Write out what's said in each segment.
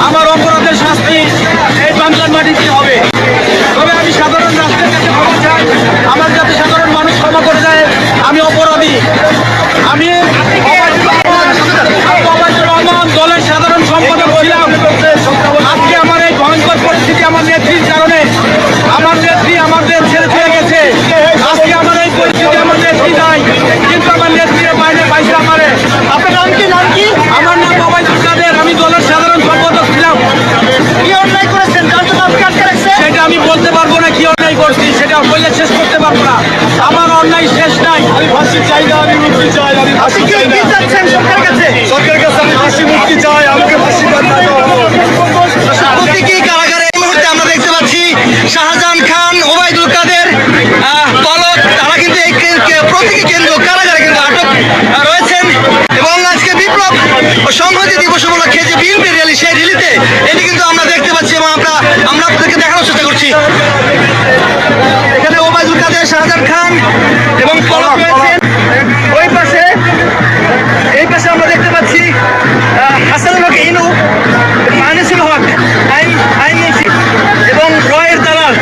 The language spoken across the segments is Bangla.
আমার অপরাধের শাস্তি এই বাংলার মাটিতে হবে। তবে আমি সাধারণ রাষ্ট্রের কাছে ক্ষমা চাই, আমার যাতে সাধারণ মানুষ ক্ষমা করে দেয়। আমি অপরাধী, আমি ওবায়দুর রহমান দলের সাধারণ সম্পাদক ছিলাম। আজকে আমার এই ভয়ঙ্কর পরিস্থিতি আমার নেত্রীর কারণে, আমার নেত্রী আমাদের ছেড়ে চলে গেছে। আজকে আমার এই পরিস্থিতি আমার নেত্রী নাই, কিন্তু আমার নেত্রীর বাইরে পাইছে আমারে। আপনার নাম কি? আমার নাম ওবায়দুল কাদের, আমি দলের সাধারণ সম্পাদক ছিলাম। কি অন্যায় করেছেন যার জন্য আপনি আটকে রাখছেন? সেটা আমি বলতে পারবো না কি অন্যায় করছি, সেটা বলে শেষ করতে পারবো না। আমার অন্যায় শেষ নাই। আমি ফাঁসি চাই না, আমি মুক্তি চাই, আমি ফাঁসি আপনি চাই না। কি চাচ্ছেন সরকারের কাছে? সরকারের কাছে আমি ফাঁসি মুক্তি চাই, আমাকে ফাঁসি দেন না। প্রতীকী কারাগারে এই মুহূর্তে আমরা দেখতে পাচ্ছি শাহজাহান খান, ওবায়দুল কাদের, পলক, তারা কিন্তু এই প্রতীকী কেন্দ্র কারাগারে কিন্তু আটক রয়েছেন। এবং আজকে বিপ্লব ও সংহতি দিবস উপলক্ষে যে বিএনপি র্যালি, সেই র্যালিতে এটি কিন্তু আমরা দেখতে পাচ্ছি এবং আমরা আপনাদেরকে দেখানোর চেষ্টা করছি। এখানে ওবায়দুল কাদের, শাহজাহান খান এবং পলক রয়েছেন। ওই পাশে, এই পাশে আমরা দেখতে পাচ্ছি হাসানুল হক ইনু, আনিসুল হক আইনমন্ত্রী এবং রয়ের দালাল,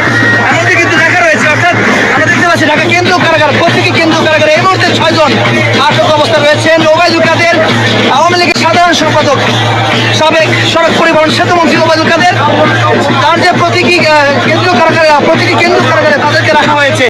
এমনকি কিন্তু দেখা রয়েছে। অর্থাৎ আমরা দেখতে পাচ্ছি ঢাকা কেন্দ্রীয় কারাগার, প্রত্যেকটি কেন্দ্রীয় কারাগারে এই মুহূর্তে 6 জন আটক অবস্থা রয়েছেন। ওবায়দুল কাদের আওয়ামী লীগের সাধারণ সম্পাদক, সাবেক সড়ক পরিবহন সেতুমন্ত্রী ওবায়দুল কাদের, তার যে প্রতীকী কেন্দ্রীয় কারাগারে তাদেরকে রাখা হয়েছে।